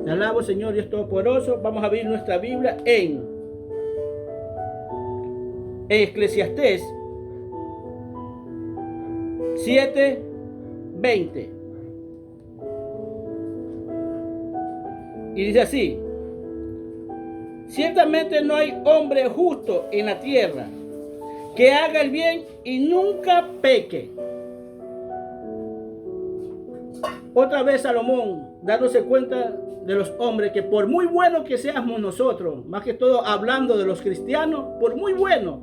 Te alabo, Señor Dios Todopoderoso. Vamos a abrir nuestra Biblia en Eclesiastés 7:20. Y dice así: ciertamente no hay hombre justo en la tierra que haga el bien y nunca peque. Otra vez Salomón dándose cuenta de los hombres, que por muy buenos que seamos nosotros, más que todo hablando de los cristianos, por muy buenos,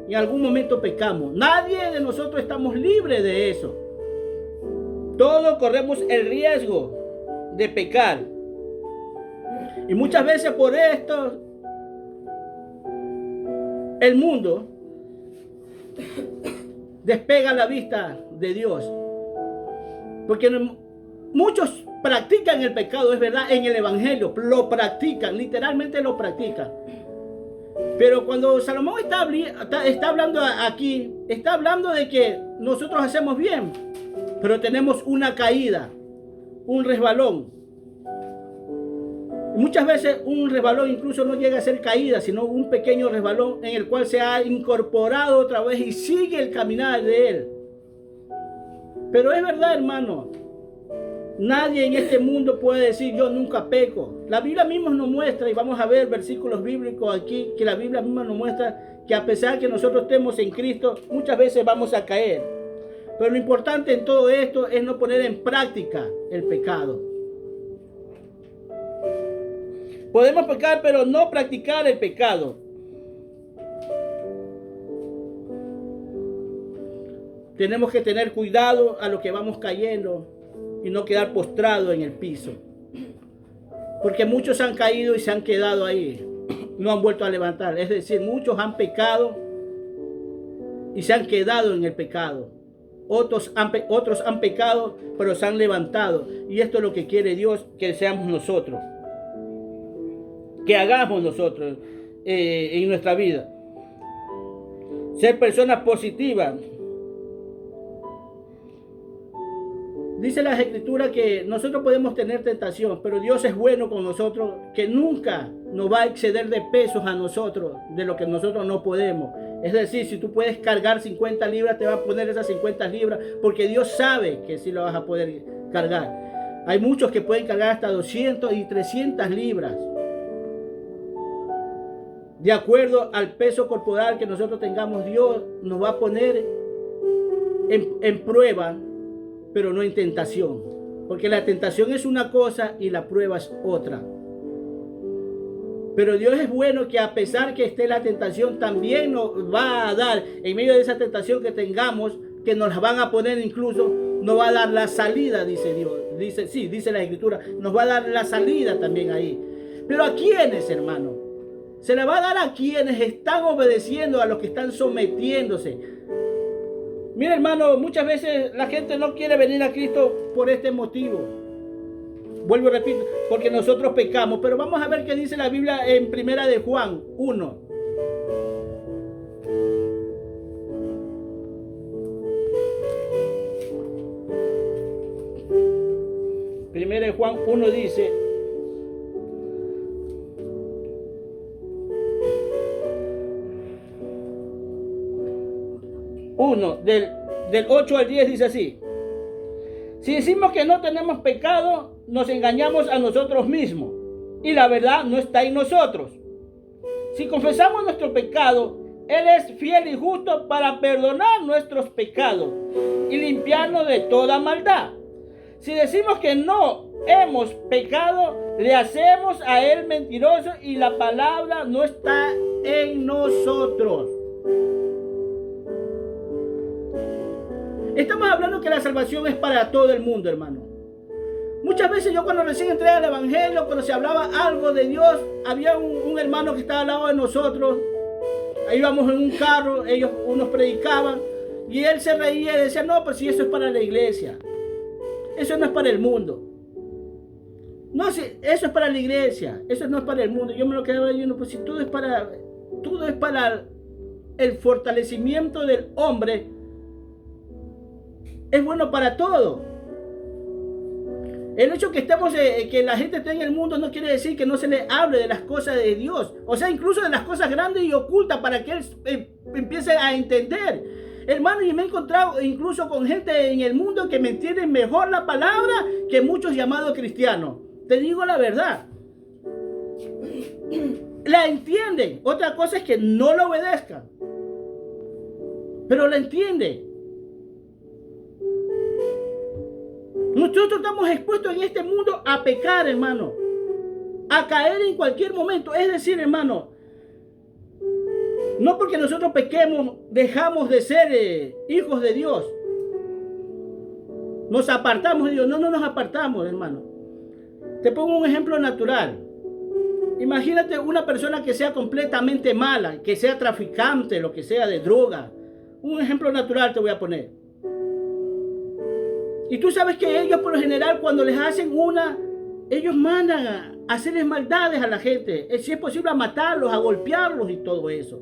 en algún momento pecamos. Nadie de nosotros estamos libres de eso. Todos corremos el riesgo de pecar. Y muchas veces por esto el mundo despega la vista de Dios. Porque muchos practican el pecado, es verdad, en el evangelio, lo practican, literalmente lo practican. Pero cuando Salomón está hablando aquí, está hablando de que nosotros hacemos bien, pero tenemos una caída, un resbalón. Muchas veces un resbalón incluso no llega a ser caída, sino un pequeño resbalón en el cual se ha incorporado otra vez y sigue el caminar de él. Pero es verdad, hermano, nadie en este mundo puede decir yo nunca peco. La Biblia misma nos muestra, y vamos a ver versículos bíblicos aquí, que la Biblia misma nos muestra que a pesar que nosotros estemos en Cristo, muchas veces vamos a caer. Pero lo importante en todo esto es no poner en práctica el pecado. Podemos pecar, pero no practicar el pecado. Tenemos que tener cuidado a lo que vamos cayendo y no quedar postrados en el piso. Porque muchos han caído y se han quedado ahí. No han vuelto a levantar. Es decir, muchos han pecado y se han quedado en el pecado. Otros han pecado, pero se han levantado. Y esto es lo que quiere Dios, que seamos nosotros. Que hagamos nosotros en nuestra vida. Ser personas positivas. Dice las Escrituras que nosotros podemos tener tentación, pero Dios es bueno con nosotros, que nunca nos va a exceder de pesos a nosotros, de lo que nosotros no podemos. Es decir, si tú puedes cargar 50 libras, te va a poner esas 50 libras, porque Dios sabe que sí lo vas a poder cargar. Hay muchos que pueden cargar hasta 200 y 300 libras. De acuerdo al peso corporal que nosotros tengamos, Dios nos va a poner en prueba, pero no en tentación. Porque la tentación es una cosa y la prueba es otra. Pero Dios es bueno, que a pesar que esté la tentación, también nos va a dar, en medio de esa tentación que tengamos, que nos la van a poner incluso, nos va a dar la salida, dice Dios. Dice la Escritura, nos va a dar la salida también ahí. Pero ¿a quiénes, hermano? Se la va a dar a quienes están obedeciendo, a los que están sometiéndose. Mira, hermano, muchas veces la gente no quiere venir a Cristo por este motivo. Vuelvo y repito, porque nosotros pecamos. Pero vamos a ver qué dice la Biblia en Primera de Juan 1. Primera de Juan 1 dice: del 8 al 10 dice así: si decimos que no tenemos pecado, nos engañamos a nosotros mismos, y la verdad no está en nosotros. Si confesamos nuestro pecado, Él es fiel y justo para perdonar nuestros pecados y limpiarnos de toda maldad. Si decimos que no hemos pecado, le hacemos a Él mentiroso y la palabra no está en nosotros. Estamos hablando que la salvación es para todo el mundo, hermano. Muchas veces yo, cuando recién entré al evangelio, cuando se hablaba algo de Dios, había un hermano que estaba al lado de nosotros. Ahí íbamos en un carro, unos predicaban, y él se reía y decía: no, pues si eso es para la iglesia, eso no es para el mundo. No, si eso es para la iglesia, eso no es para el mundo. Yo me lo quedaba diciendo: pues si todo es para el fortalecimiento del hombre, es bueno para todo. El hecho que estemos, que la gente esté en el mundo no quiere decir que no se le hable de las cosas de Dios. O sea, incluso de las cosas grandes y ocultas para que él empiece a entender. Hermano, y me he encontrado incluso con gente en el mundo que me entiende mejor la palabra que muchos llamados cristianos. Te digo la verdad. La entienden. Otra cosa es que no la obedezcan. Pero la entienden. Nosotros estamos expuestos en este mundo a pecar, hermano. A caer en cualquier momento. Es decir, hermano, no porque nosotros pequemos, dejamos de ser hijos de Dios. Nos apartamos de Dios. No nos apartamos, hermano. Te pongo un ejemplo natural. Imagínate una persona que sea completamente mala, que sea traficante, lo que sea de droga. Un ejemplo natural te voy a poner. Y tú sabes que ellos por lo general cuando les hacen ellos mandan a hacerles maldades a la gente. Si es posible a matarlos, a golpearlos y todo eso.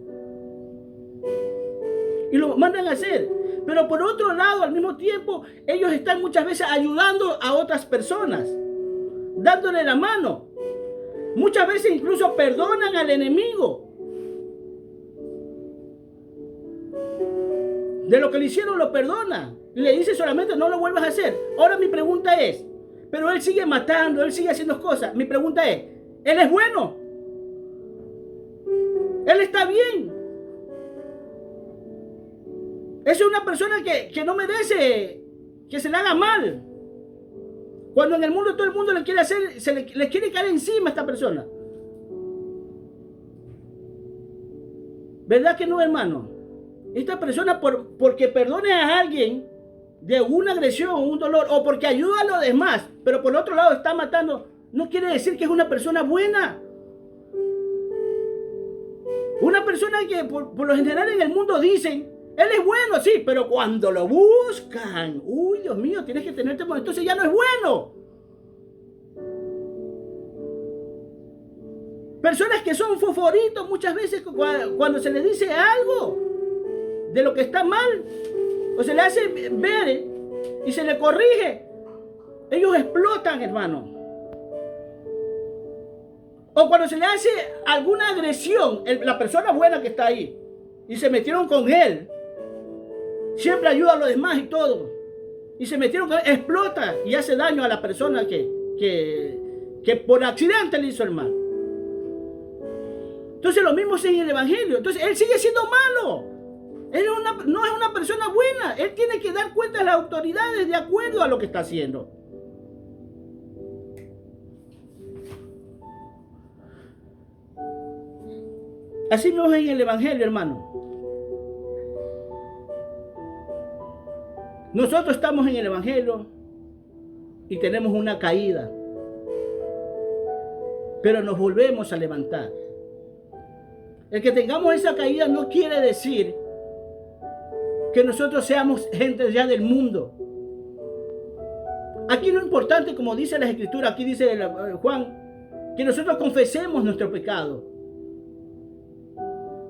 Y lo mandan a hacer. Pero por otro lado, al mismo tiempo, ellos están muchas veces ayudando a otras personas. Dándole la mano. Muchas veces incluso perdonan al enemigo. De lo que le hicieron lo perdona. Y le dice solamente no lo vuelvas a hacer. Ahora mi pregunta es, pero él sigue matando, él sigue haciendo cosas. Mi pregunta es, ¿él es bueno? ¿Él está bien? Es una persona que no merece que se le haga mal. Cuando en el mundo todo el mundo le quiere hacer, le quiere caer encima a esta persona. ¿Verdad que no, hermano? Esta persona porque perdone a alguien de una agresión, un dolor, o porque ayuda a los demás, pero por otro lado está matando, no quiere decir que es una persona buena. Una persona que por lo general en el mundo dicen, él es bueno, sí, pero cuando lo buscan, uy, Dios mío, tienes que tener temor, entonces ya no es bueno. Personas que son fosforitos muchas veces cuando se les dice algo de lo que está mal, o se le hace ver y se le corrige, ellos explotan, hermano. O cuando se le hace alguna agresión, la persona buena que está ahí, y se metieron con él, siempre ayuda a los demás y todo, y se metieron con él, explota y hace daño a la persona que por accidente le hizo el mal. Entonces lo mismo es en el evangelio. Entonces él sigue siendo malo. Él no es una persona buena. Él tiene que dar cuenta a las autoridades de acuerdo a lo que está haciendo. Así no es en el evangelio, hermano. Nosotros estamos en el evangelio y tenemos una caída, pero nos volvemos a levantar. El que tengamos esa caída no quiere decir que nosotros seamos gente ya del mundo. Aquí lo importante, como dice la Escritura, aquí dice Juan, que nosotros confesemos nuestro pecado.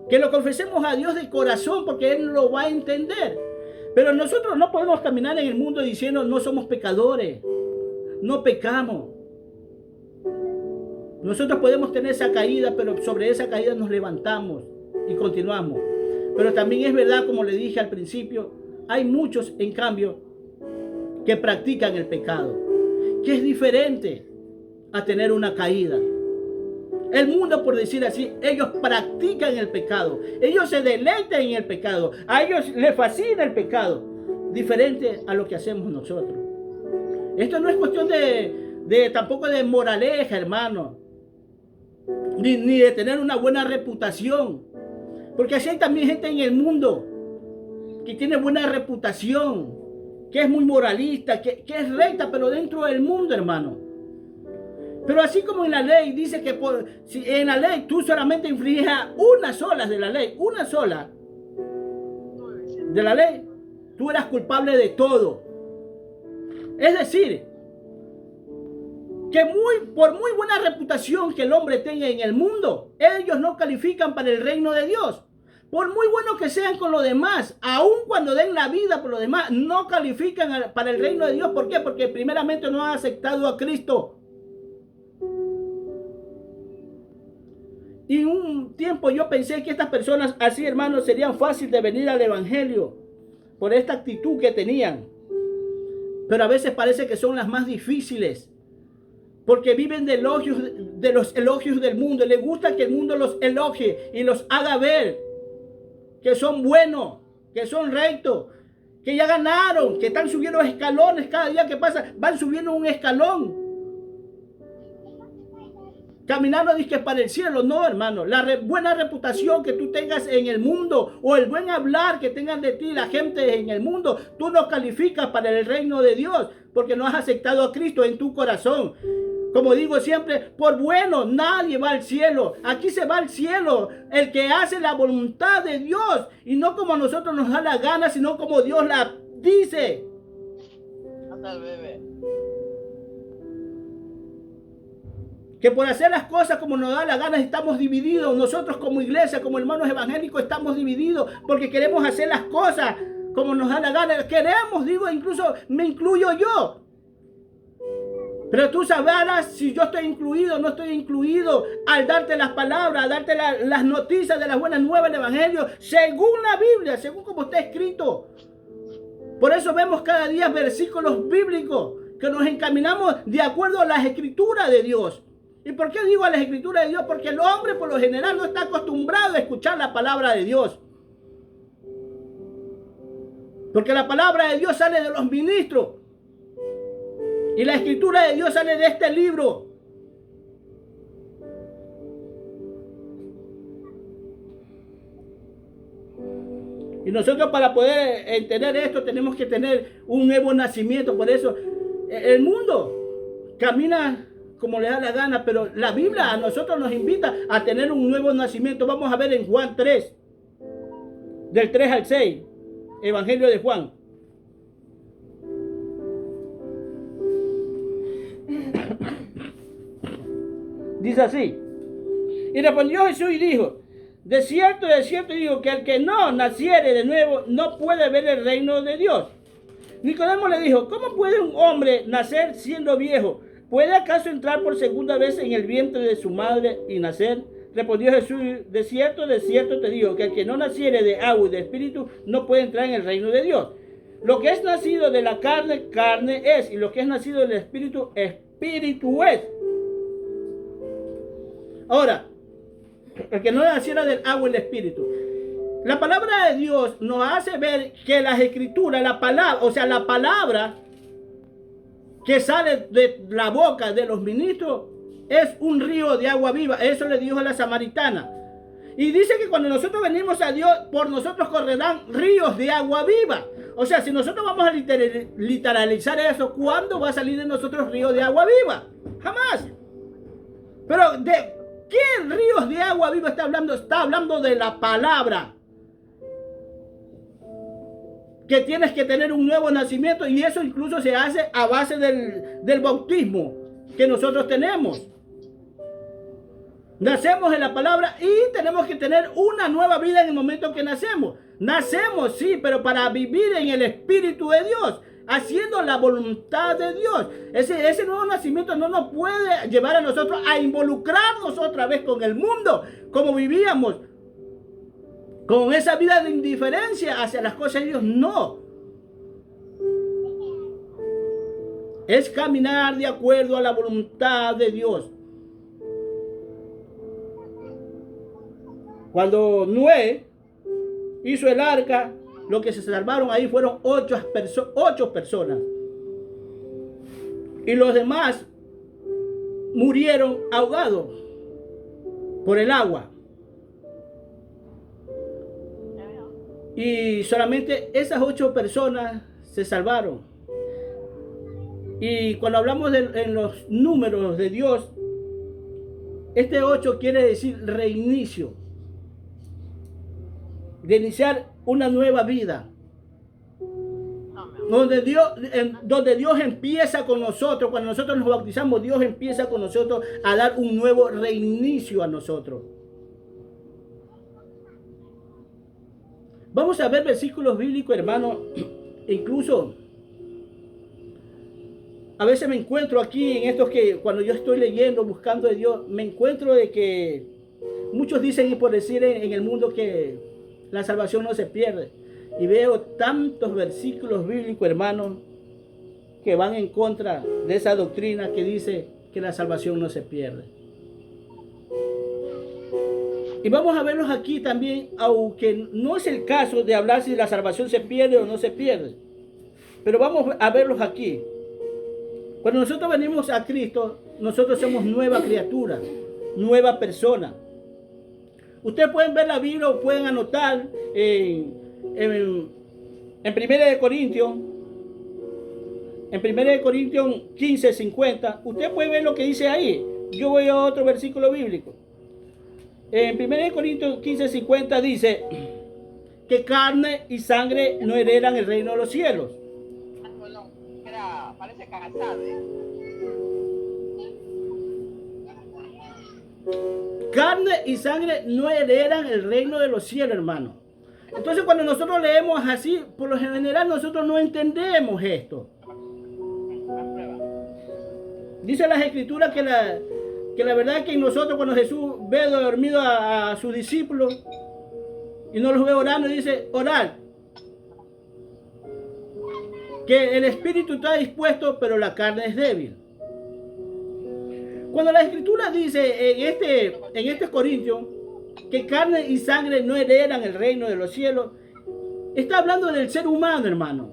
Que lo confesemos a Dios de corazón porque Él lo va a entender. Pero nosotros no podemos caminar en el mundo diciendo no somos pecadores, no pecamos. Nosotros podemos tener esa caída, pero sobre esa caída nos levantamos y continuamos. Pero también es verdad, como le dije al principio, hay muchos, en cambio, que practican el pecado, que es diferente a tener una caída. El mundo, por decir así, ellos practican el pecado. Ellos se deleitan en el pecado. A ellos les fascina el pecado. Diferente a lo que hacemos nosotros. Esto no es cuestión tampoco de moraleja, hermano. Ni de tener una buena reputación. Porque así hay también gente en el mundo que tiene buena reputación, que es muy moralista, que es recta, pero dentro del mundo, hermano. Pero así como en la ley dice que si en la ley tú solamente infringes una sola de la ley, una sola de la ley, tú eras culpable de todo. Es decir, que por muy buena reputación que el hombre tenga en el mundo, ellos no califican para el reino de Dios. por muy buenos que sean con los demás, aun cuando den la vida por los demás, no califican para el reino de Dios. ¿Por qué? Porque primeramente no han aceptado a Cristo. Y un tiempo yo pensé que estas personas así, hermanos, serían fáciles de venir al evangelio por esta actitud que tenían. Pero a veces parece que son las más difíciles, porque viven de los elogios del mundo. Les gusta que el mundo los elogie y los haga ver que son buenos, que son rectos, que ya ganaron, que están subiendo escalones. Cada día que pasa van subiendo un escalón, caminando dizque para el cielo. No, hermano, la buena reputación que tú tengas en el mundo, o el buen hablar que tengan de ti la gente en el mundo, tú no calificas para el reino de Dios, porque no has aceptado a Cristo en tu corazón. Como digo siempre, por bueno nadie va al cielo. Aquí se va al cielo el que hace la voluntad de Dios, y no como a nosotros nos da la gana, sino como Dios la dice. Anda el bebé. Que por hacer las cosas como nos da la gana estamos divididos. Nosotros como iglesia, como hermanos evangélicos, estamos divididos porque queremos hacer las cosas como nos da la gana. Queremos, digo, incluso me incluyo yo. Pero tú sabrás si yo estoy incluido o no estoy incluido al darte las palabras, al darte las noticias de las buenas nuevas del evangelio, según la Biblia, según como está escrito. Por eso vemos cada día versículos bíblicos que nos encaminamos de acuerdo a las escrituras de Dios. ¿Y por qué digo a las escrituras de Dios? Porque el hombre por lo general no está acostumbrado a escuchar la palabra de Dios. Porque la palabra de Dios sale de los ministros. Y la escritura de Dios sale de este libro. Y nosotros para poder entender esto tenemos que tener un nuevo nacimiento. Por eso el mundo camina como le da la gana, pero la Biblia a nosotros nos invita a tener un nuevo nacimiento. Vamos a ver en Juan 3, del 3 al 6, Evangelio de Juan. Dice así: y respondió Jesús y dijo: de cierto digo que el que no naciere de nuevo no puede ver el reino de Dios. Nicodemo le dijo: ¿cómo puede un hombre nacer siendo viejo? ¿Puede acaso entrar por segunda vez en el vientre de su madre y nacer? Respondió Jesús: de cierto te digo que el que no naciere de agua y de espíritu no puede entrar en el reino de Dios. Lo que es nacido de la carne, carne es, y lo que es nacido del espíritu, espíritu es. Ahora, el que no naciera del agua y del espíritu. La palabra de Dios nos hace ver que las escrituras, la palabra, o sea, la palabra que sale de la boca de los ministros es un río de agua viva. Eso le dijo a la samaritana. Y dice que cuando nosotros venimos a Dios, por nosotros correrán ríos de agua viva. O sea, si nosotros vamos a literalizar eso, ¿cuándo va a salir de nosotros río de agua viva? Jamás. Pero ¿de qué ríos de agua viva está hablando? Está hablando de la palabra. Que tienes que tener un nuevo nacimiento, y eso incluso se hace a base del bautismo que nosotros tenemos. Nacemos en la palabra y tenemos que tener una nueva vida en el momento que nacemos. Nacemos, sí, pero para vivir en el Espíritu de Dios, haciendo la voluntad de Dios. Ese nuevo nacimiento no nos puede llevar a nosotros a involucrarnos otra vez con el mundo, como vivíamos, con esa vida de indiferencia hacia las cosas de Dios. No. Es caminar de acuerdo a la voluntad de Dios. Cuando Noé hizo el arca, lo que se salvaron ahí fueron 8 personas. Y los demás murieron ahogados por el agua. Y solamente esas 8 personas se salvaron. Y cuando hablamos en los números de Dios, este 8 quiere decir reinicio. De iniciar una nueva vida. Donde Dios empieza con nosotros. Cuando nosotros nos bautizamos, Dios empieza con nosotros a dar un nuevo reinicio a nosotros. Vamos a ver versículos bíblicos, hermano. Incluso a veces me encuentro aquí en estos que cuando yo estoy leyendo, buscando de Dios, me encuentro de que muchos dicen y por decir en el mundo que la salvación no se pierde. Y veo tantos versículos bíblicos, hermano, que van en contra de esa doctrina que dice que la salvación no se pierde. Y vamos a verlos aquí también, aunque no es el caso de hablar si la salvación se pierde o no se pierde. Pero vamos a verlos aquí. Cuando nosotros venimos a Cristo, nosotros somos nueva criatura, nueva persona. Ustedes pueden ver la Biblia o pueden anotar en 1 Corintios, en 1 Corintios 15, 50. Usted puede ver lo que dice ahí. Yo voy a otro versículo bíblico. En 1 Corintios 15, 50 dice que carne y sangre no heredan el reino de los cielos. Parece casado. Carne y sangre no heredan el reino de los cielos, hermano. Entonces cuando nosotros leemos así, por lo general nosotros no entendemos esto. Dice las escrituras que la verdad es que nosotros cuando Jesús ve dormido a sus discípulos y no los ve orando, dice orar. Que el espíritu está dispuesto, pero la carne es débil. Cuando la escritura dice en este Corintios que carne y sangre no heredan el reino de los cielos, está hablando del ser humano, hermano.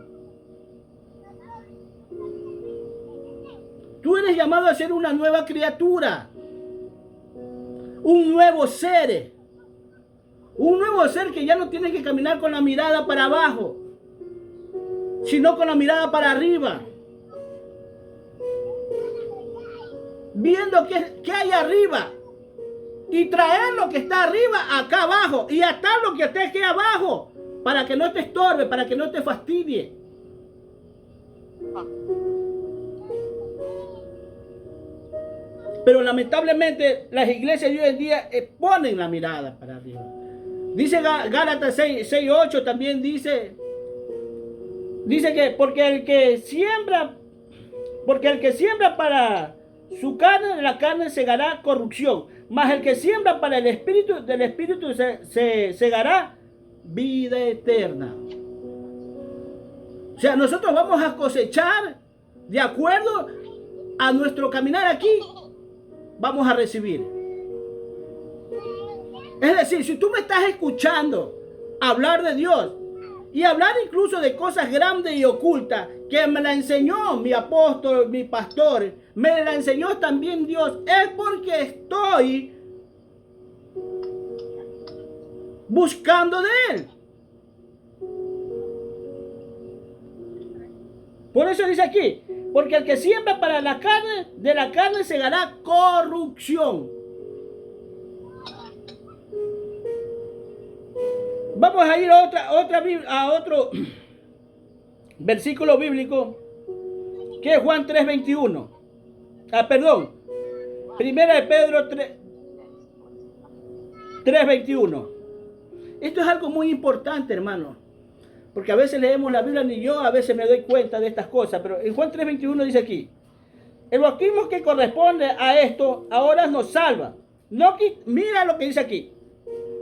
Tú eres llamado a ser una nueva criatura, un nuevo ser que ya no tiene que caminar con la mirada para abajo, sino con la mirada para arriba, viendo qué hay arriba y traer lo que está arriba acá abajo y atar lo que esté aquí abajo para que no te estorbe, para que no te fastidie. Pero lamentablemente las iglesias de hoy en día ponen la mirada para arriba. Dice Gálatas 6:8 también dice que porque el que siembra para su carne, de la carne segará corrupción, mas el que siembra para el espíritu, del espíritu se segará vida eterna. O sea, nosotros vamos a cosechar de acuerdo a nuestro caminar aquí, vamos a recibir. Es decir, si tú me estás escuchando hablar de Dios y hablar incluso de cosas grandes y ocultas que me la enseñó mi apóstol, mi pastor, me la enseñó también Dios, es porque estoy buscando de Él. Por eso dice aquí, porque el que siembra para la carne, de la carne segará corrupción. Vamos a ir a otro versículo bíblico, que es Juan 3:21. Primera de Pedro 3:21. Esto es algo muy importante, hermano, porque a veces leemos la Biblia, ni yo a veces me doy cuenta de estas cosas, pero en Juan 3:21 dice aquí: el bautismo que corresponde a esto ahora nos salva. Mira lo que dice aquí: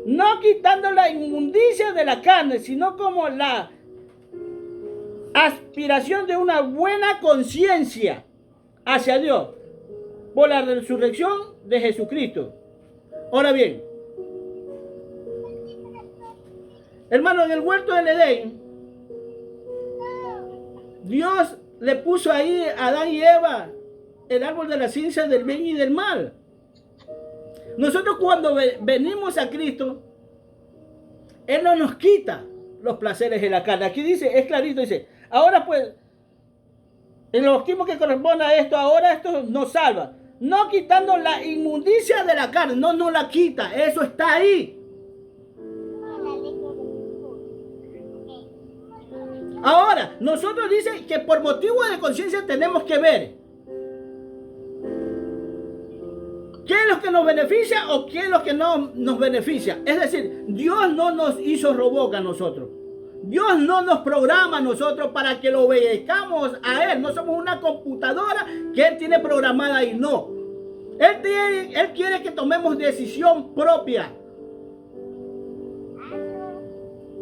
no quitando la inmundicia de la carne, sino como la aspiración de una buena conciencia hacia Dios por la resurrección de Jesucristo. Ahora bien, hermano, en el huerto del Edén, Dios le puso ahí a Adán y Eva el árbol de la ciencia del bien y del mal. Nosotros cuando venimos a Cristo, Él no nos quita los placeres de la carne. Aquí dice, es clarito, dice, ahora pues, en los bautismos que corresponde a esto, ahora esto nos salva. No quitando la inmundicia de la carne, no la quita, eso está ahí. Ahora, nosotros dice que por motivo de conciencia tenemos que ver. ¿Qué es lo que nos beneficia o qué es lo que no nos beneficia? Es decir, Dios no nos hizo robot a nosotros. Dios no nos programa a nosotros para que lo obedezcamos a Él. No somos una computadora que Él tiene programada ahí. No. Él quiere que tomemos decisión propia.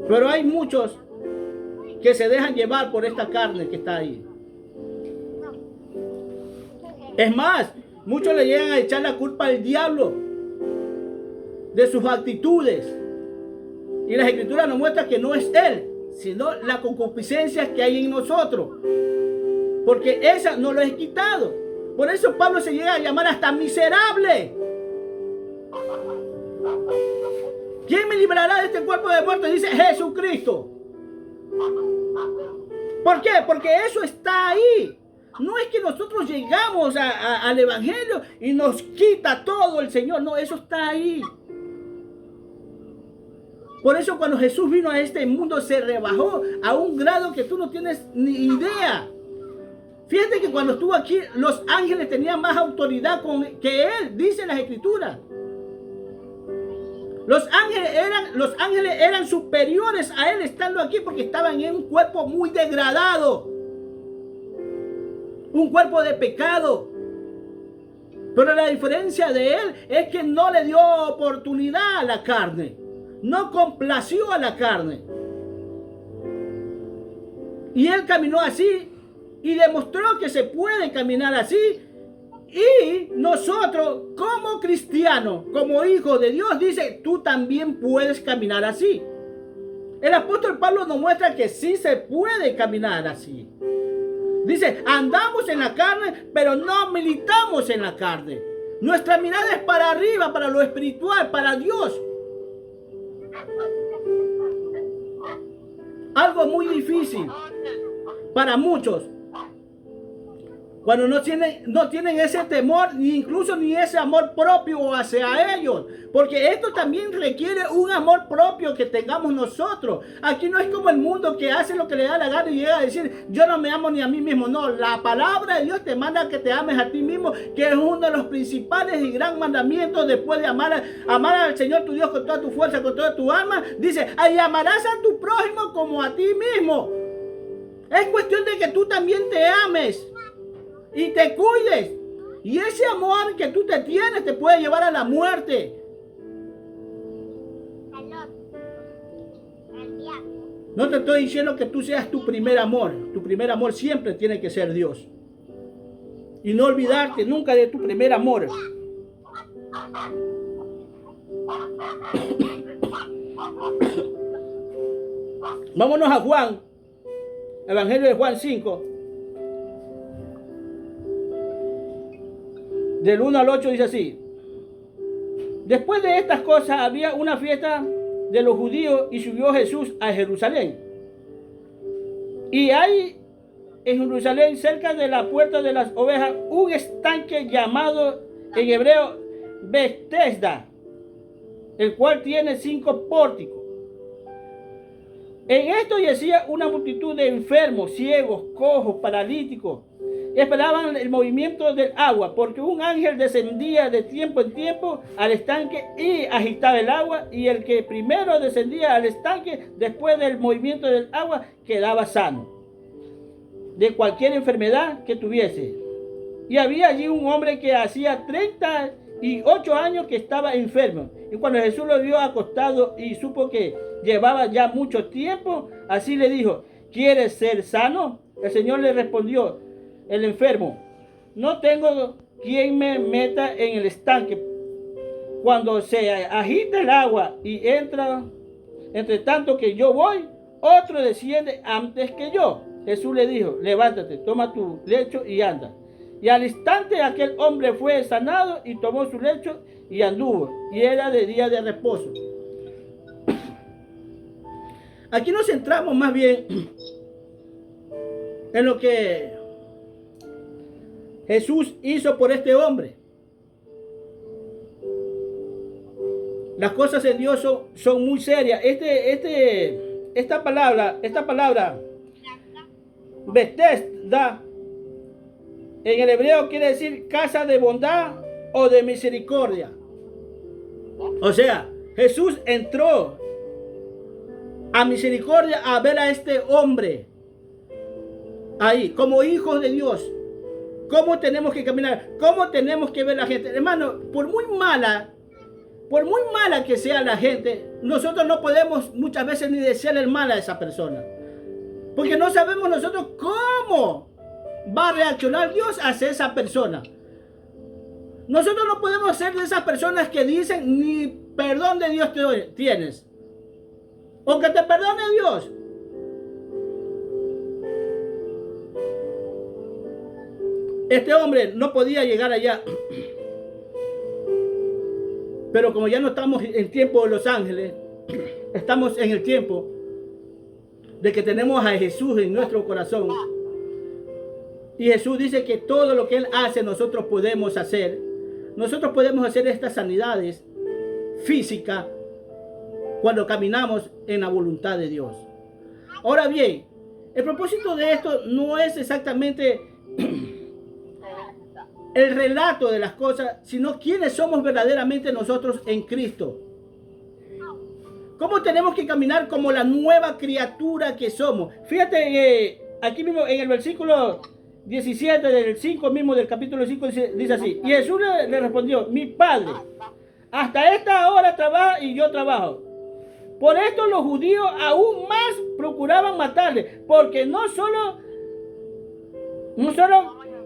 Pero hay muchos que se dejan llevar por esta carne que está ahí. Es más, muchos le llegan a echar la culpa al diablo de sus actitudes. Y las escrituras nos muestran que no es él, sino la concupiscencia que hay en nosotros. Porque esa no lo he quitado. Por eso Pablo se llega a llamar hasta miserable. ¿Quién me librará de este cuerpo de muerte? Dice Jesucristo. ¿Por qué? Porque eso está ahí. No es que nosotros llegamos al Evangelio y nos quita todo el Señor. No, eso está ahí. Por eso cuando Jesús vino a este mundo se rebajó a un grado que tú no tienes ni idea. Fíjate que cuando estuvo aquí los ángeles tenían más autoridad que Él, dice las Escrituras. Los ángeles eran superiores a Él estando aquí porque estaban en un cuerpo muy degradado. Un cuerpo de pecado. Pero la diferencia de Él es que no le dio oportunidad a la carne. No complació a la carne. Y Él caminó así y demostró que se puede caminar así. Y nosotros como cristianos, como hijos de Dios, dice, tú también puedes caminar así. El apóstol Pablo nos muestra que sí se puede caminar así. Dice, andamos en la carne, pero no militamos en la carne. Nuestra mirada es para arriba, para lo espiritual, para Dios. Algo muy difícil para muchos. Cuando no tienen ese temor, ni incluso ni ese amor propio hacia ellos. Porque esto también requiere un amor propio que tengamos nosotros. Aquí no es como el mundo que hace lo que le da la gana y llega a decir, yo no me amo ni a mí mismo. No, la palabra de Dios te manda que te ames a ti mismo, que es uno de los principales y gran mandamientos después de amar al Señor tu Dios con toda tu fuerza, con toda tu alma. Dice, y amarás a tu prójimo como a ti mismo. Es cuestión de que tú también te ames y te cuides. Y ese amor que tú te tienes te puede llevar a la muerte. No te estoy diciendo que tú seas tu primer amor. Tu primer amor siempre tiene que ser Dios. Y no olvidarte nunca de tu primer amor. Vámonos a Juan. Evangelio de Juan 5. Del 1 al 8 dice así. Después de estas cosas había una fiesta de los judíos y subió Jesús a Jerusalén. Y hay en Jerusalén, cerca de la puerta de las ovejas, un estanque llamado en hebreo Betesda, el cual tiene 5 pórticos. En esto yacía una multitud de enfermos, ciegos, cojos, paralíticos. Esperaban el movimiento del agua, porque un ángel descendía de tiempo en tiempo al estanque y agitaba el agua, y el que primero descendía al estanque después del movimiento del agua quedaba sano de cualquier enfermedad que tuviese. Y había allí un hombre que hacía 38 años que estaba enfermo, y cuando Jesús lo vio acostado y supo que llevaba ya mucho tiempo, así le dijo, ¿quieres ser sano? El Señor le respondió, el enfermo, no tengo quien me meta en el estanque cuando se agita el agua y entra, entre tanto que yo voy, otro desciende antes que yo. Jesús le dijo, levántate, toma tu lecho y anda. Y al instante aquel hombre fue sanado y tomó su lecho y anduvo, y era de día de reposo. Aquí nos centramos más bien en lo que Jesús hizo por este hombre. Las cosas en Dios son muy serias. Esta palabra, Betesda, en el hebreo quiere decir casa de bondad o de misericordia. O sea, Jesús entró a misericordia a ver a este hombre ahí, como hijos de Dios. ¿Cómo tenemos que caminar? ¿Cómo tenemos que ver a la gente? Hermano, por muy mala que sea la gente, nosotros no podemos muchas veces ni desearle el mal a esa persona. Porque no sabemos nosotros cómo va a reaccionar Dios hacia esa persona. Nosotros no podemos ser de esas personas que dicen ni perdón de Dios tienes. O que te perdone Dios. Este hombre no podía llegar allá. Pero como ya no estamos en tiempo de los ángeles, estamos en el tiempo de que tenemos a Jesús en nuestro corazón. Y Jesús dice que todo lo que Él hace nosotros podemos hacer. Nosotros podemos hacer estas sanidades físicas cuando caminamos en la voluntad de Dios. Ahora bien, el propósito de esto no es exactamente el relato de las cosas, sino quiénes somos verdaderamente nosotros en Cristo. ¿Cómo tenemos que caminar como la nueva criatura que somos? Fíjate, aquí mismo en el versículo 17 del 5 mismo del capítulo 5 dice así. Y Jesús le respondió: mi Padre, hasta esta hora trabaja y yo trabajo. Por esto los judíos aún más procuraban matarle, porque no solo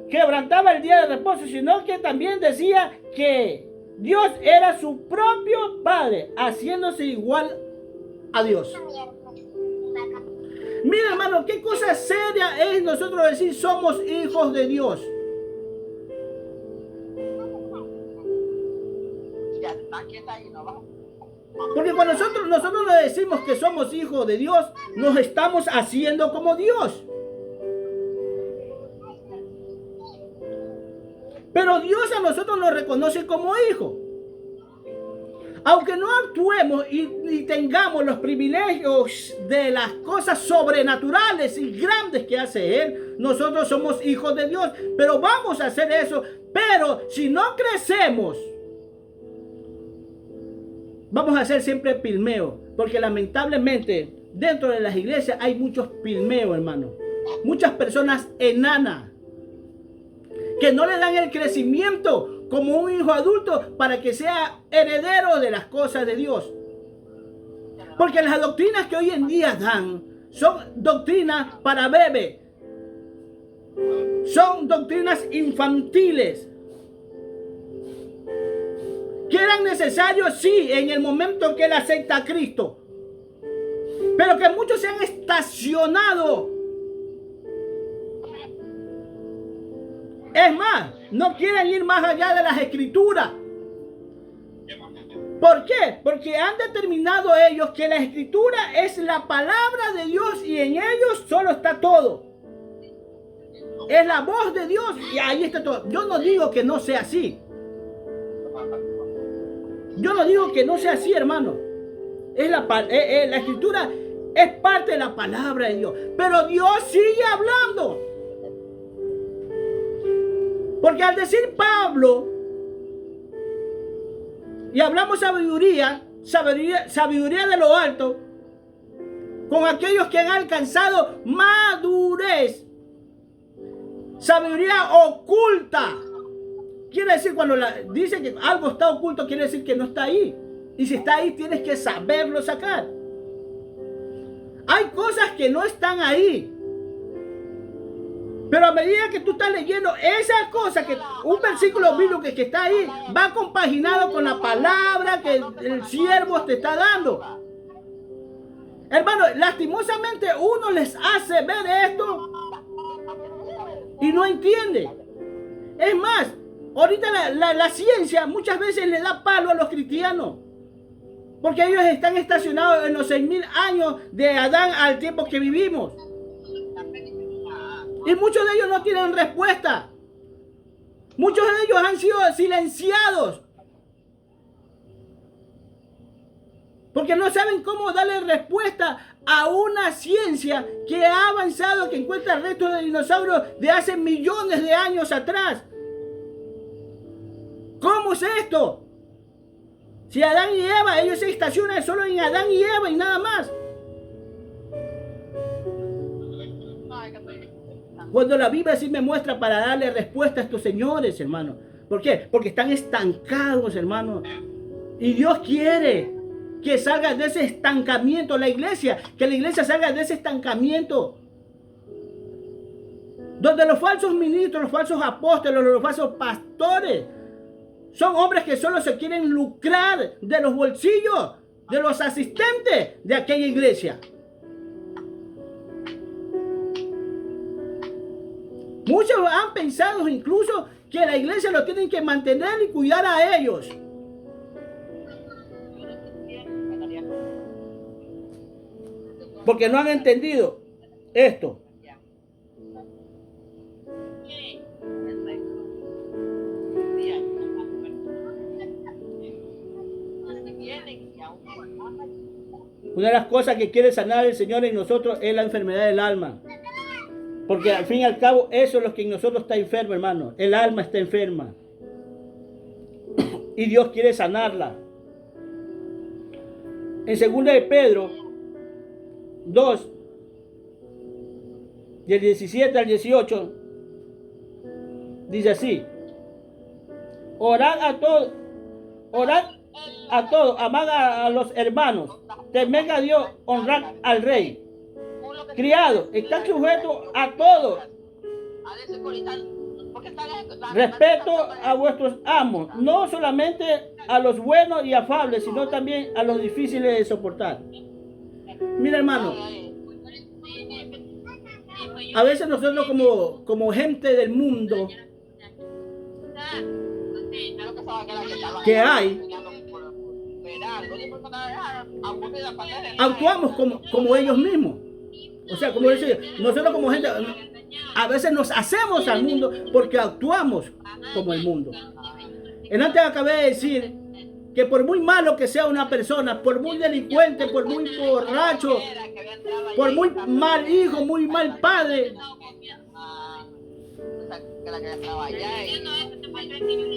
quebrantaba el día de reposo, sino que también decía que Dios era su propio Padre, haciéndose igual a Dios. Mira, hermano, qué cosa seria es nosotros decir somos hijos de Dios. Porque cuando nosotros le decimos que somos hijos de Dios, nos estamos haciendo como Dios. Pero Dios a nosotros nos reconoce como hijos. Aunque no actuemos y tengamos los privilegios de las cosas sobrenaturales y grandes que hace Él, nosotros somos hijos de Dios. Pero vamos a hacer eso. Pero si no crecemos, vamos a ser siempre pilmeos. Porque lamentablemente dentro de las iglesias hay muchos pilmeos, hermano. Muchas personas enanas que no le dan el crecimiento como un hijo adulto para que sea heredero de las cosas de Dios. Porque las doctrinas que hoy en día dan son doctrinas para bebés. Son doctrinas infantiles. Que eran necesarios, sí, en el momento que él acepta a Cristo. Pero que muchos se han estacionado. Es más, no quieren ir más allá de las escrituras. ¿Por qué? Porque han determinado ellos que la escritura es la palabra de Dios y en ellos solo está todo. Es la voz de Dios y ahí está todo. Yo no digo que no sea así. Yo no digo que no sea así, hermano. La escritura es parte de la palabra de Dios. Pero Dios sigue hablando. Porque al decir Pablo, y hablamos sabiduría de lo alto, con aquellos que han alcanzado madurez, sabiduría oculta. Quiere decir, cuando dice que algo está oculto, quiere decir que no está ahí. Y si está ahí, tienes que saberlo sacar. Hay cosas que no están ahí. Pero a medida que tú estás leyendo esa cosa, que un versículo bíblico que está ahí, va compaginado con la palabra que el siervo te está dando. Hermano, lastimosamente uno les hace ver esto y no entiende. Es más, ahorita la ciencia muchas veces le da palo a los cristianos. Porque ellos están estacionados en los 6.000 años de Adán al tiempo que vivimos. Y muchos de ellos no tienen respuesta. Muchos de ellos han sido silenciados. Porque no saben cómo darle respuesta a una ciencia que ha avanzado, que encuentra restos de dinosaurios de hace millones de años atrás. ¿Cómo es esto? Si Adán y Eva, ellos se estacionan solo en Adán y Eva y nada más. Cuando la Biblia sí me muestra para darle respuesta a estos señores, hermano. ¿Por qué? Porque están estancados, hermano. Y Dios quiere que salga de ese estancamiento la iglesia. Que la iglesia salga de ese estancamiento. Donde los falsos ministros, los falsos apóstoles, los falsos pastores son hombres que solo se quieren lucrar de los bolsillos de los asistentes de aquella iglesia. Muchos han pensado incluso que la iglesia lo tienen que mantener y cuidar a ellos. Porque no han entendido esto. Una de las cosas que quiere sanar el Señor en nosotros es la enfermedad del alma. Porque al fin y al cabo eso es lo que en nosotros está enfermo, hermano. El alma está enferma. Y Dios quiere sanarla. En 2 de Pedro 2, del 17 al 18, dice así: orad a todos, amad a los hermanos, temed a Dios, honrad al rey. Criados, están sujetos a todos. Respeto a vuestros amos, no solamente a los buenos y afables, sino también a los difíciles de soportar. Mira, hermano, a veces nosotros como gente del mundo que hay, actuamos como ellos mismos. O sea, como decía, nosotros como gente, a veces nos hacemos al mundo porque actuamos como el mundo. Antes acabé de decir que por muy malo que sea una persona, por muy delincuente, por muy borracho, por muy mal hijo, muy mal padre,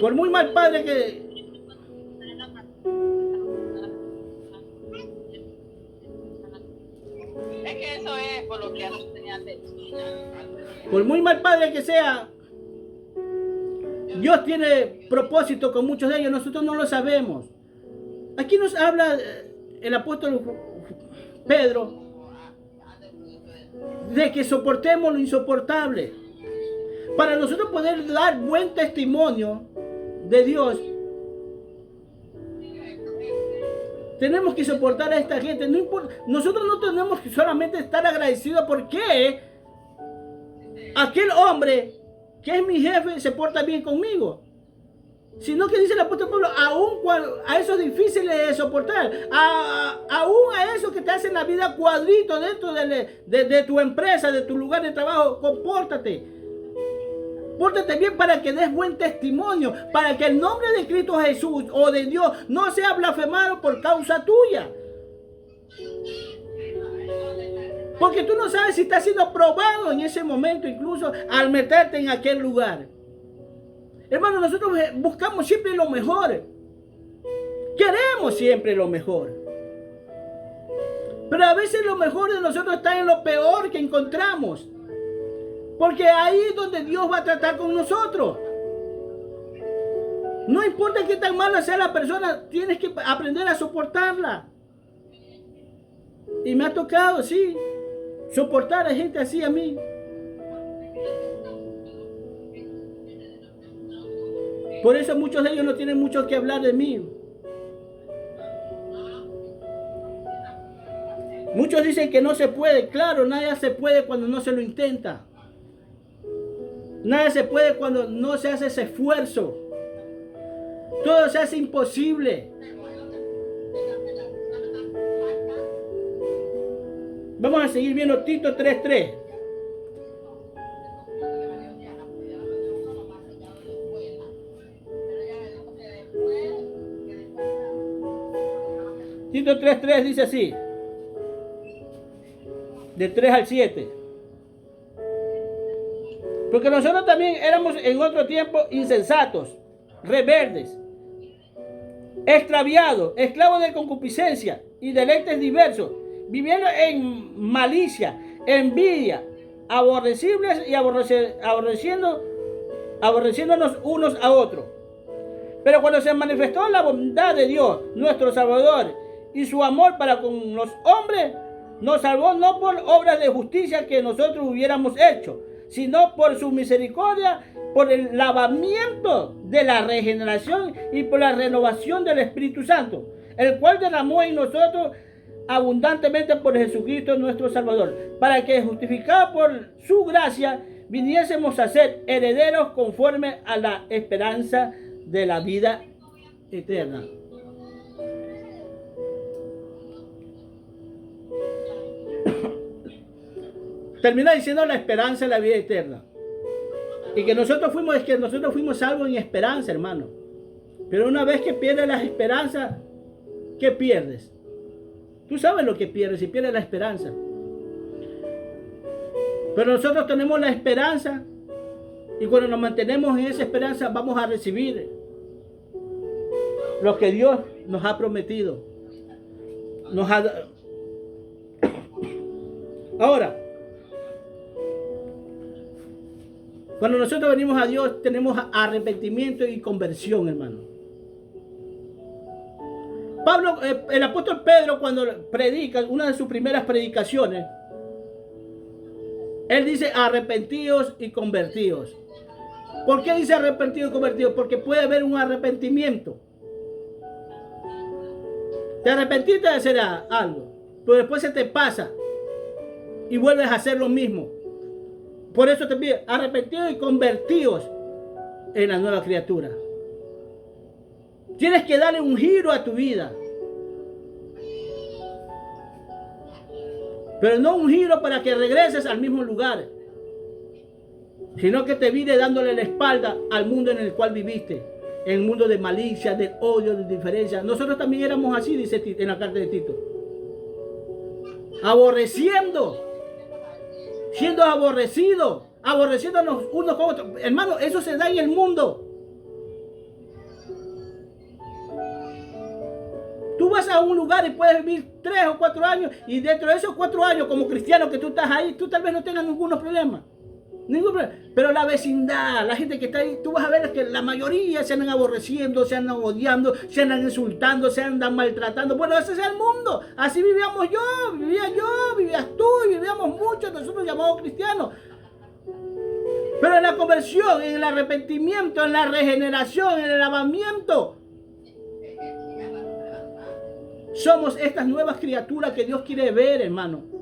por muy mal padre que... Es que eso es por lo que no tenía atención. Por muy mal padre que sea, Dios tiene propósito con muchos de ellos, nosotros no lo sabemos. Aquí nos habla el apóstol Pedro de que soportemos lo insoportable. Para nosotros poder dar buen testimonio de Dios, tenemos que soportar a esta gente. No importa, nosotros no tenemos que solamente estar agradecidos porque aquel hombre que es mi jefe se porta bien conmigo, sino que dice el apóstol Pablo, aún a esos difíciles de soportar, aún a esos que te hacen la vida cuadrito dentro de tu empresa, de tu lugar de trabajo, compórtate. Pórtate bien para que des buen testimonio, para que el nombre de Cristo Jesús o de Dios no sea blasfemado por causa tuya. Porque tú no sabes si estás siendo probado en ese momento, incluso al meterte en aquel lugar. Hermano, nosotros buscamos siempre lo mejor. Queremos siempre lo mejor. Pero a veces lo mejor de nosotros está en lo peor que encontramos. Porque ahí es donde Dios va a tratar con nosotros. No importa qué tan mala sea la persona, tienes que aprender a soportarla. Y me ha tocado, sí, soportar a gente así a mí. Por eso muchos de ellos no tienen mucho que hablar de mí. Muchos dicen que no se puede. Claro, nada se puede cuando no se lo intenta. Nada se puede cuando no se hace ese esfuerzo. Todo se hace imposible. Vamos a seguir viendo Tito 3:3. Tito 3:3 dice así, de 3 al 7. Porque nosotros también éramos en otro tiempo insensatos, rebeldes, extraviados, esclavos de concupiscencia y deleites diversos, viviendo en malicia, envidia, aborrecibles y aborreciéndonos unos a otros. Pero cuando se manifestó la bondad de Dios, nuestro Salvador, y su amor para con los hombres, nos salvó no por obras de justicia que nosotros hubiéramos hecho, sino por su misericordia, por el lavamiento de la regeneración y por la renovación del Espíritu Santo, el cual derramó en nosotros abundantemente por Jesucristo nuestro Salvador, para que, justificados por su gracia, viniésemos a ser herederos conforme a la esperanza de la vida eterna. Termina diciendo la esperanza de la vida eterna. Y que nosotros fuimos salvos en esperanza, hermano. Pero una vez que pierdes la esperanza, ¿qué pierdes? Tú sabes lo que pierdes si pierdes la esperanza. Pero nosotros tenemos la esperanza. Y cuando nos mantenemos en esa esperanza, vamos a recibir lo que Dios nos ha prometido. Ahora, cuando nosotros venimos a Dios, tenemos arrepentimiento y conversión, hermano. El apóstol Pedro, cuando predica, una de sus primeras predicaciones, él dice: arrepentíos y convertíos. ¿Por qué dice arrepentidos y convertidos? Porque puede haber un arrepentimiento. Te arrepentiste de hacer algo, pero después se te pasa y vuelves a hacer lo mismo. Por eso te pide: arrepentidos y convertidos en la nueva criatura. Tienes que darle un giro a tu vida. Pero no un giro para que regreses al mismo lugar, sino que te vire dándole la espalda al mundo en el cual viviste. En el mundo de malicia, de odio, de diferencia. Nosotros también éramos así, dice en la carta de Tito. Aborreciendo. Siendo aborrecidos. Aborreciéndonos unos con otros. Hermano, eso se da en el mundo. Tú vas a un lugar y puedes vivir 3 o 4 años. Y dentro de esos 4 años como cristiano que tú estás ahí, tú tal vez no tengas ningún problema. Pero la vecindad, la gente que está ahí, tú vas a ver que la mayoría se andan aborreciendo, se andan odiando, se andan insultando, se andan maltratando. Bueno, ese es el mundo. Así vivíamos vivías tú y vivíamos muchos nosotros llamados cristianos. Pero en la conversión, en el arrepentimiento, en la regeneración, en el lavamiento, somos estas nuevas criaturas que Dios quiere ver, hermano.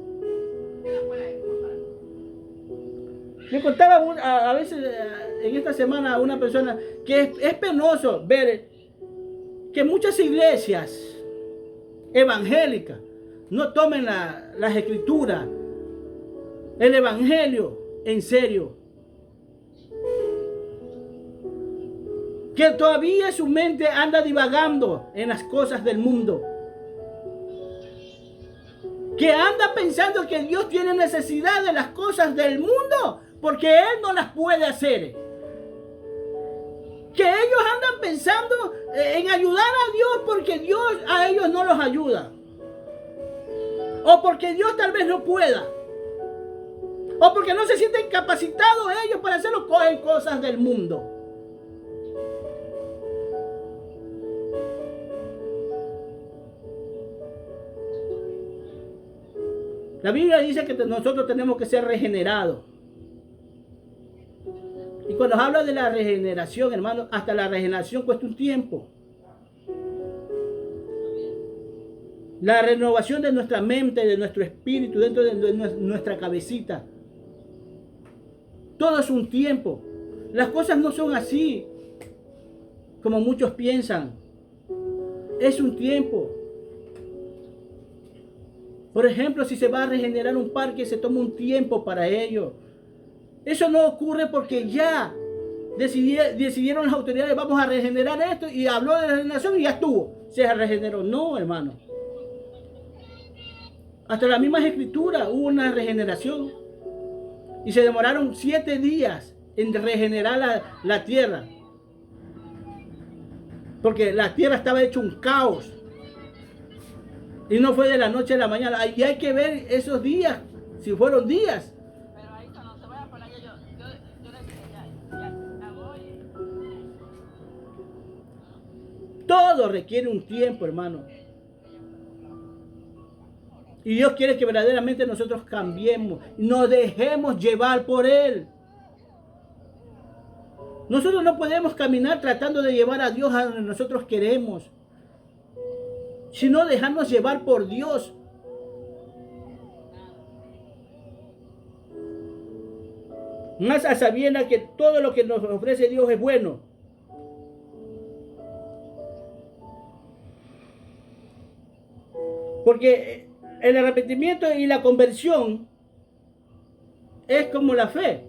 Me contaba a veces en esta semana a una persona que es penoso ver que muchas iglesias evangélicas no tomen las escrituras, el evangelio en serio. Que todavía su mente anda divagando en las cosas del mundo. Que anda pensando que Dios tiene necesidad de las cosas del mundo porque Él no las puede hacer. Que ellos andan pensando en ayudar a Dios porque Dios a ellos no los ayuda. O porque Dios tal vez no pueda. O porque no se sienten capacitados ellos para hacerlo, cogen cosas del mundo. La Biblia dice que nosotros tenemos que ser regenerados. Y cuando habla de la regeneración, hermano, hasta la regeneración cuesta un tiempo. La renovación de nuestra mente, de nuestro espíritu, dentro de nuestra cabecita. Todo es un tiempo. Las cosas no son así como muchos piensan. Es un tiempo. Por ejemplo, si se va a regenerar un parque, se toma un tiempo para ello. Eso no ocurre porque ya decidieron las autoridades: vamos a regenerar esto, y habló de la regeneración y ya estuvo. Se regeneró. No, hermano. Hasta las mismas escrituras hubo una regeneración. Y se demoraron 7 días en regenerar la tierra. Porque la tierra estaba hecho un caos. Y no fue de la noche a la mañana. Y hay que ver esos días, si fueron días. Pero ahí cuando se vaya por allá, yo le dije, ya voy. Todo requiere un tiempo, hermano. Y Dios quiere que verdaderamente nosotros cambiemos. Nos dejemos llevar por Él. Nosotros no podemos caminar tratando de llevar a Dios a donde nosotros queremos, sino dejarnos llevar por Dios. Más a sabiendas que todo lo que nos ofrece Dios es bueno. Porque el arrepentimiento y la conversión es como la fe.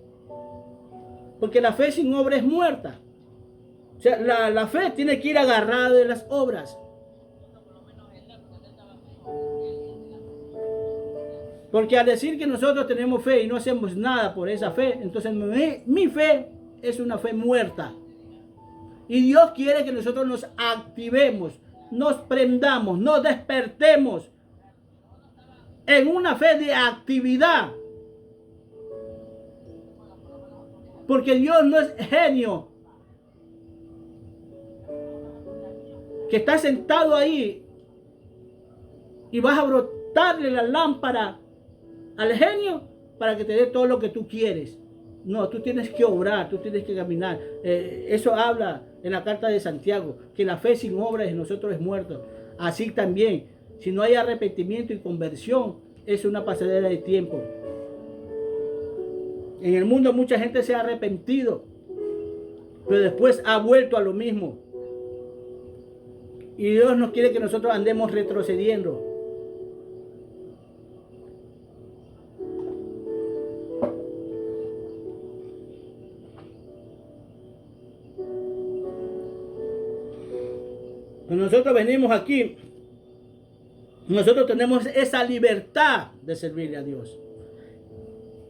Porque la fe sin obra es muerta. O sea, la fe tiene que ir agarrada de las obras. Porque al decir que nosotros tenemos fe y no hacemos nada por esa fe, entonces mi fe es una fe muerta. Y Dios quiere que nosotros nos activemos, nos prendamos, nos despertemos en una fe de actividad. Porque Dios no es genio que está sentado ahí y vas a brotarle la lámpara al genio para que te dé todo lo que tú quieres. No, tú tienes que obrar, tú tienes que caminar. Eso habla en la carta de Santiago, que la fe sin obras en nosotros es muerta. Así también, si no hay arrepentimiento y conversión, es una pasadera de tiempo. En el mundo mucha gente se ha arrepentido, pero después ha vuelto a lo mismo. Y Dios no quiere que nosotros andemos retrocediendo. Cuando nosotros venimos aquí, nosotros tenemos esa libertad de servirle a Dios.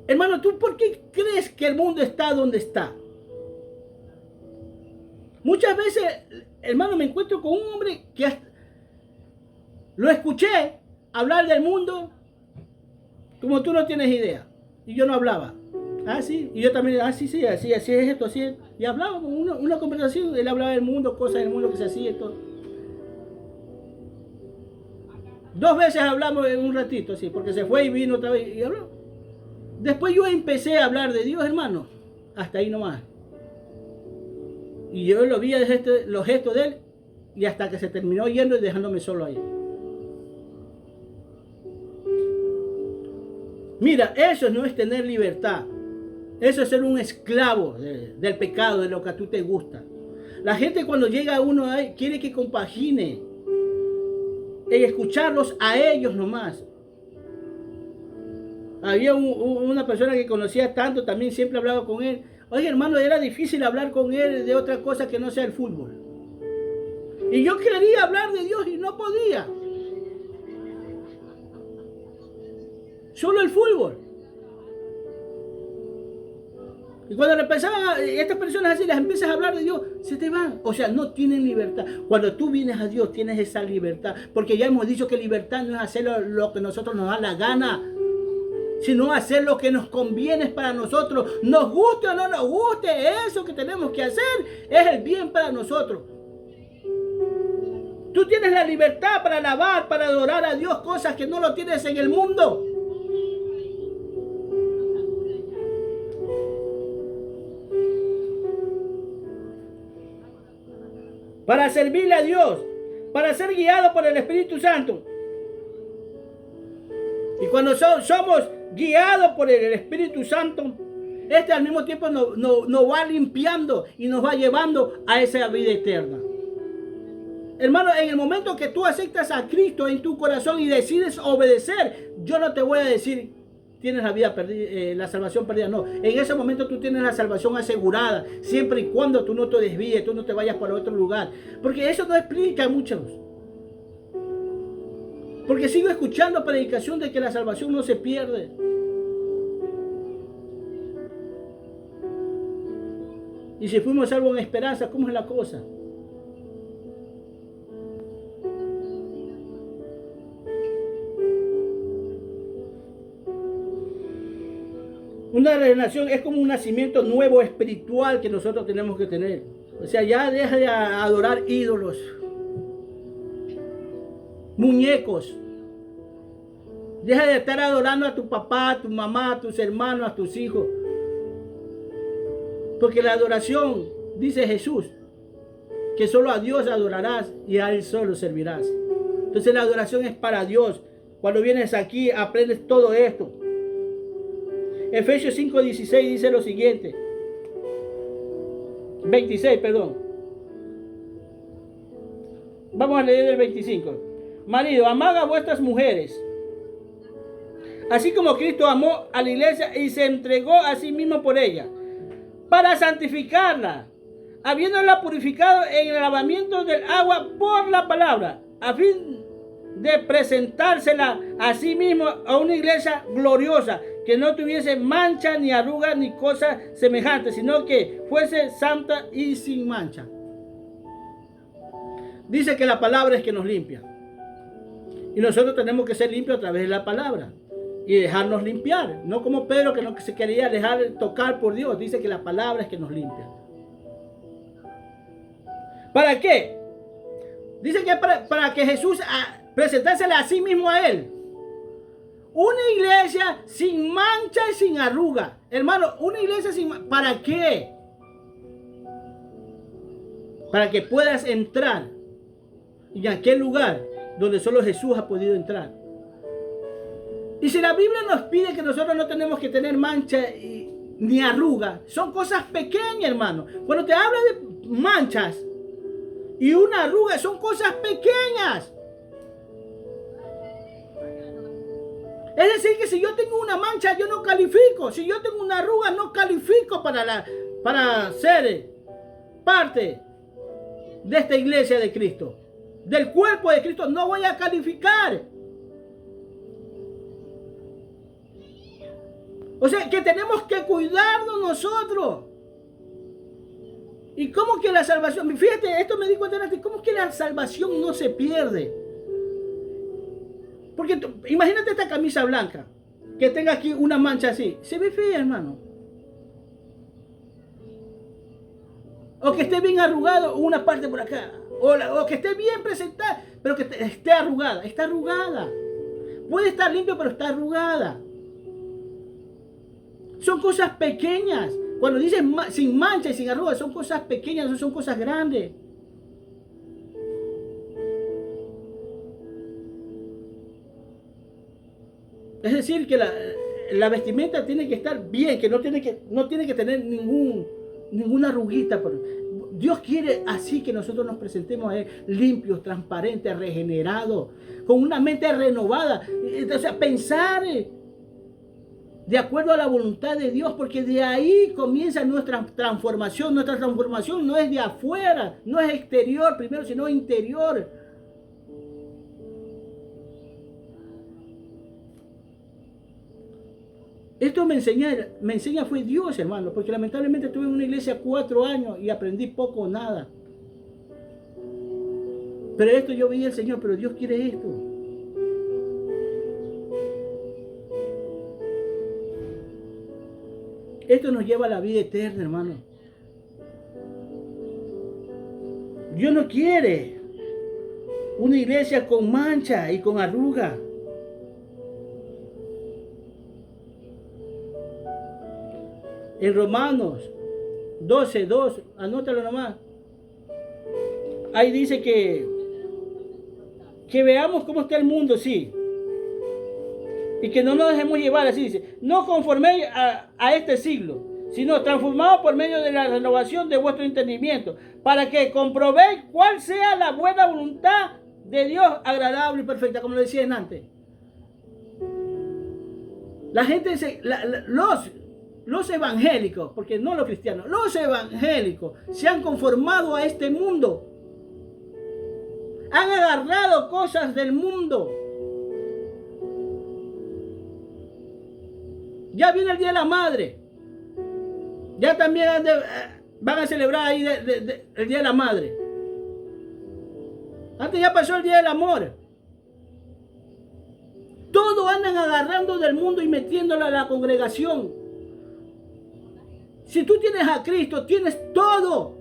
Hermano, ¿tú por qué crees que el mundo está donde está? Muchas veces, hermano, me encuentro con un hombre que lo escuché hablar del mundo como tú no tienes idea. Y yo no hablaba. Ah, sí. Y yo también, sí, así es esto, así es. Y hablábamos, una conversación, él hablaba del mundo, cosas del mundo que se hacía y todo. 2 veces hablamos en un ratito, así, porque se fue y vino otra vez y habló. Después yo empecé a hablar de Dios, hermano. Hasta ahí nomás. Y yo lo vi desde los gestos de él. Y hasta que se terminó yendo y dejándome solo ahí. Mira, eso no es tener libertad. Eso es ser un esclavo del pecado, de lo que a tú te gusta. La gente cuando llega a uno ahí, quiere que compagine. En escucharlos a ellos nomás. Había una persona que conocía tanto, también siempre hablaba con él. Oye, hermano, era difícil hablar con él de otra cosa que no sea el fútbol. Y yo quería hablar de Dios y no podía. Solo el fútbol. Y cuando le empezaban estas personas así, les empiezas a hablar de Dios, se te van. O sea, no tienen libertad. Cuando tú vienes a Dios, tienes esa libertad. Porque ya hemos dicho que libertad no es hacer lo que nosotros nos da la gana, sino hacer lo que nos conviene para nosotros. Nos guste o no nos guste, eso que tenemos que hacer es el bien para nosotros. Tú tienes la libertad para alabar, para adorar a Dios, cosas que no lo tienes en el mundo. Para servirle a Dios, para ser guiado por el Espíritu Santo. Y cuando somos guiados por el Espíritu Santo, este al mismo tiempo nos va limpiando y nos va llevando a esa vida eterna. Hermano, en el momento que tú aceptas a Cristo en tu corazón y decides obedecer, yo no te voy a decir tienes la vida perdida, la salvación perdida. No, en ese momento tú tienes la salvación asegurada, siempre y cuando tú no te desvíes, tú no te vayas para otro lugar. Porque eso no explica a muchos. Porque sigo escuchando predicación de que la salvación no se pierde. Y si fuimos salvos en esperanza, ¿cómo es la cosa? Una regeneración es como un nacimiento nuevo espiritual que nosotros tenemos que tener. O sea, ya deja de adorar ídolos, muñecos. Deja de estar adorando a tu papá, a tu mamá, a tus hermanos, a tus hijos. Porque la adoración, dice Jesús, que solo a Dios adorarás y a Él solo servirás. Entonces la adoración es para Dios. Cuando vienes aquí aprendes todo esto. Efesios 5:16 dice lo siguiente. 26, perdón. Vamos a leer el 25. Marido, amad a vuestras mujeres, así como Cristo amó a la iglesia y se entregó a sí mismo por ella, para santificarla, habiéndola purificado en el lavamiento del agua por la palabra, a fin de presentársela a sí mismo a una iglesia gloriosa, que no tuviese mancha ni arruga ni cosa semejante, sino que fuese santa y sin mancha. Dice que la palabra es que nos limpia. Y nosotros tenemos que ser limpios a través de la palabra. Y dejarnos limpiar. No como Pedro que no se quería dejar tocar por Dios. Dice que la palabra es que nos limpia. ¿Para qué? Dice que para que Jesús presentársela a sí mismo a Él. Una iglesia sin mancha y sin arruga. Hermano, una iglesia sin mancha. ¿Para qué? Para que puedas entrar en aquel lugar donde solo Jesús ha podido entrar. Y si la Biblia nos pide que nosotros no tenemos que tener mancha ni arruga, son cosas pequeñas, hermano. Cuando te habla de manchas y una arruga, son cosas pequeñas. Es decir, que si yo tengo una mancha, yo no califico. Si yo tengo una arruga, no califico para ser parte de esta iglesia de Cristo. Del cuerpo de Cristo no voy a calificar. O sea, que tenemos que cuidarnos nosotros. ¿Y cómo que la salvación? Fíjate, esto me di cuenta antes. ¿Cómo que la salvación no se pierde? Porque imagínate esta camisa blanca, que tenga aquí una mancha así. Se ve fea, hermano. O que esté bien arrugado una parte por acá. O que esté bien presentada, pero que esté arrugada. Está arrugada. Puede estar limpio, pero está arrugada. Son cosas pequeñas. Cuando dicen sin mancha y sin arruga, son cosas pequeñas, no son cosas grandes. Es decir, que la vestimenta tiene que estar bien, que no tiene que tener ninguna arruguita. Dios quiere así que nosotros nos presentemos a Él limpios, transparentes, regenerados, con una mente renovada. O sea, pensar de acuerdo a la voluntad de Dios, porque de ahí comienza nuestra transformación. Nuestra transformación no es de afuera, no es exterior primero, sino interior. Esto me enseña fue Dios, hermano, porque lamentablemente estuve en una iglesia 4 años y aprendí poco o nada. Pero esto yo veía al Señor, pero Dios quiere esto. Esto nos lleva a la vida eterna, hermano. Dios no quiere una iglesia con mancha y con arruga. En Romanos 12:2, anótalo nomás. Ahí dice que veamos cómo está el mundo, sí. Y que no nos dejemos llevar, así dice. No conforméis a este siglo, sino transformados por medio de la renovación de vuestro entendimiento, para que comprobéis cuál sea la buena voluntad de Dios, agradable y perfecta, como lo decía antes. La gente dice, los evangélicos, porque no los cristianos, los evangélicos se han conformado a este mundo. Han agarrado cosas del mundo. Ya viene el Día de la Madre. Ya también van a celebrar ahí el Día de la Madre. Antes ya pasó el Día del Amor. Todo andan agarrando del mundo y metiéndolo a la congregación. Si tú tienes a Cristo, tienes todo.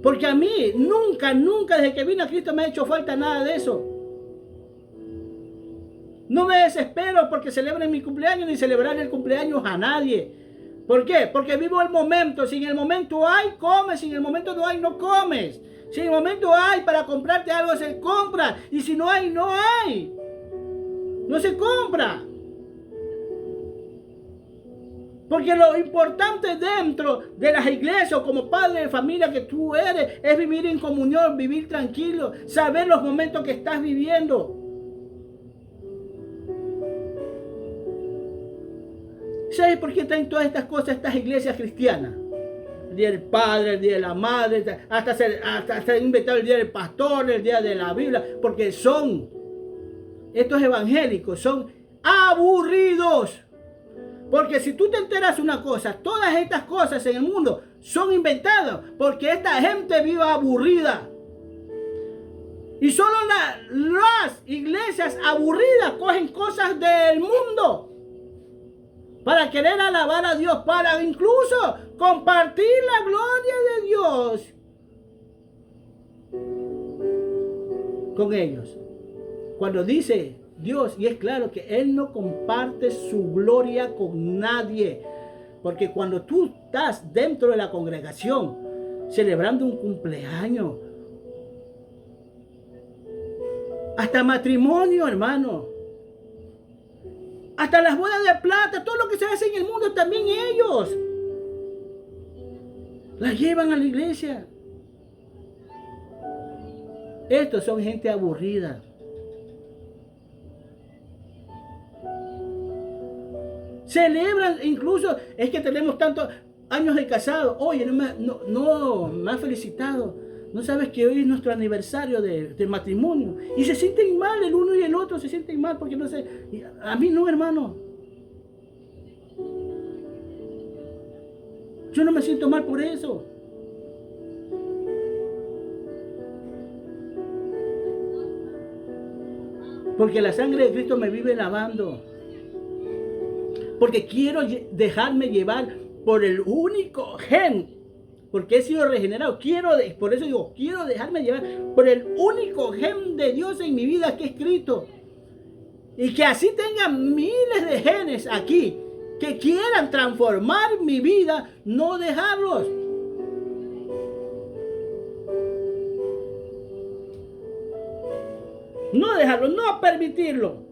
Porque a mí nunca, desde que vine a Cristo me ha hecho falta nada de eso. No me desespero porque celebren mi cumpleaños ni celebrar el cumpleaños a nadie. ¿Por qué? Porque vivo el momento. Si en el momento hay, comes. Si en el momento no hay, no comes. Si en el momento hay para comprarte algo, se compra. Y si no hay, no hay. No se compra. Porque lo importante dentro de las iglesias o como padre de familia que tú eres es vivir en comunión, vivir tranquilo, saber los momentos que estás viviendo. ¿Sabes por qué traen todas estas cosas estas iglesias cristianas? El día del padre, el día de la madre, hasta se han inventado el día del pastor, el día de la Biblia, porque estos evangélicos son aburridos. Porque si tú te enteras una cosa, todas estas cosas en el mundo son inventadas porque esta gente vive aburrida. Y solo las iglesias aburridas cogen cosas del mundo para querer alabar a Dios, para incluso compartir la gloria de Dios con ellos. Cuando dice Dios, y es claro que Él no comparte su gloria con nadie, porque cuando tú estás dentro de la congregación celebrando un cumpleaños, hasta matrimonio, hermano, hasta las bodas de plata, todo lo que se hace en el mundo, también ellos las llevan a la iglesia. Estos son gente aburrida. Celebran, incluso es que tenemos tantos años de casado. Oye, no me ha felicitado. No sabes que hoy es nuestro aniversario de matrimonio. Y se sienten mal, el uno y el otro se sienten mal porque no sé. A mí no, hermano. Yo no me siento mal por eso. Porque la sangre de Cristo me vive lavando. Porque quiero dejarme llevar por el único gen. Porque he sido regenerado. Por eso digo, quiero dejarme llevar por el único gen de Dios en mi vida, que es Cristo. Y que así tenga miles de genes aquí que quieran transformar mi vida, no dejarlos. No dejarlos, no permitirlo.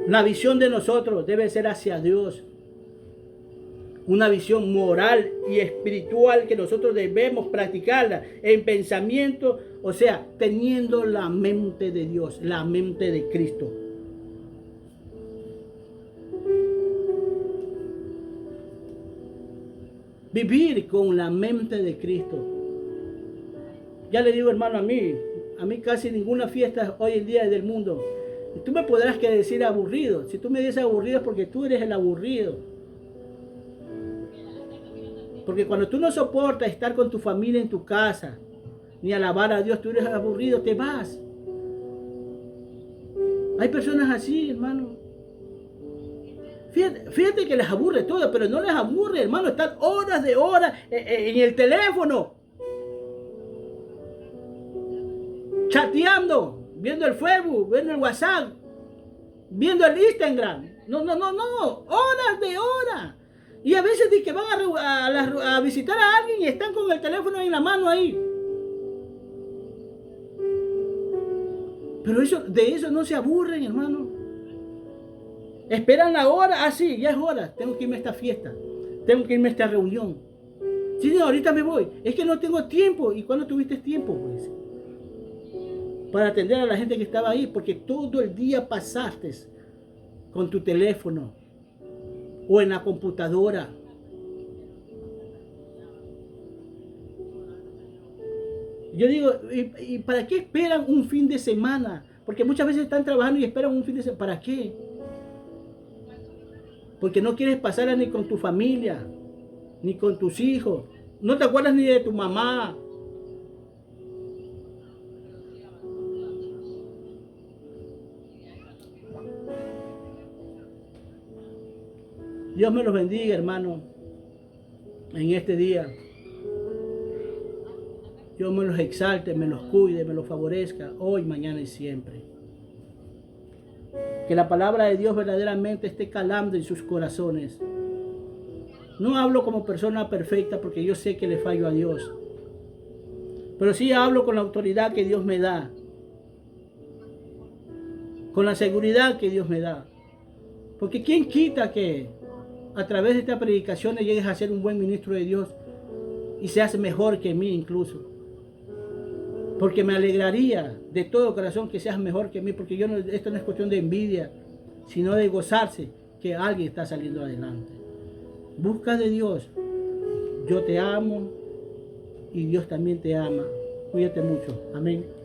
La visión de nosotros debe ser hacia Dios. Una visión moral y espiritual que nosotros debemos practicarla en pensamiento, o sea, teniendo la mente de Dios, la mente de Cristo. Vivir con la mente de Cristo. Ya le digo, hermano, a mí casi ninguna fiesta hoy en día del mundo. Y tú me podrás decir aburrido. Si tú me dices aburrido es porque tú eres el aburrido. Porque cuando tú no soportas estar con tu familia en tu casa, ni alabar a Dios, tú eres aburrido, te vas. Hay personas así, hermano. Fíjate que les aburre todo, pero no les aburre, hermano, estar horas de horas en el teléfono, chateando, viendo el Facebook, viendo el WhatsApp, viendo el Instagram. No, horas de horas. Y a veces dicen que van a visitar a alguien y están con el teléfono en la mano ahí. Pero de eso no se aburren, hermano. Esperan la hora, sí, ya es hora, tengo que irme a esta fiesta, tengo que irme a esta reunión. Sí, no, ahorita me voy, es que no tengo tiempo. ¿Y cuándo tuviste tiempo, pues? Para atender a la gente que estaba ahí, porque todo el día pasaste con tu teléfono o en la computadora. Yo digo, ¿y para qué esperan un fin de semana? Porque muchas veces están trabajando y esperan un fin de semana. ¿Para qué? Porque no quieres pasarla ni con tu familia, ni con tus hijos. No te acuerdas ni de tu mamá. Dios me los bendiga, hermano, en este día. Dios me los exalte, me los cuide, me los favorezca, hoy, mañana y siempre. Que la palabra de Dios verdaderamente esté calando en sus corazones. No hablo como persona perfecta porque yo sé que le fallo a Dios. Pero sí hablo con la autoridad que Dios me da. Con la seguridad que Dios me da. Porque ¿quién quita que a través de esta predicación llegues a ser un buen ministro de Dios y seas mejor que mí incluso? Porque me alegraría de todo corazón que seas mejor que mí, porque esto no es cuestión de envidia, sino de gozarse que alguien está saliendo adelante. Busca de Dios. Yo te amo y Dios también te ama. Cuídate mucho. Amén.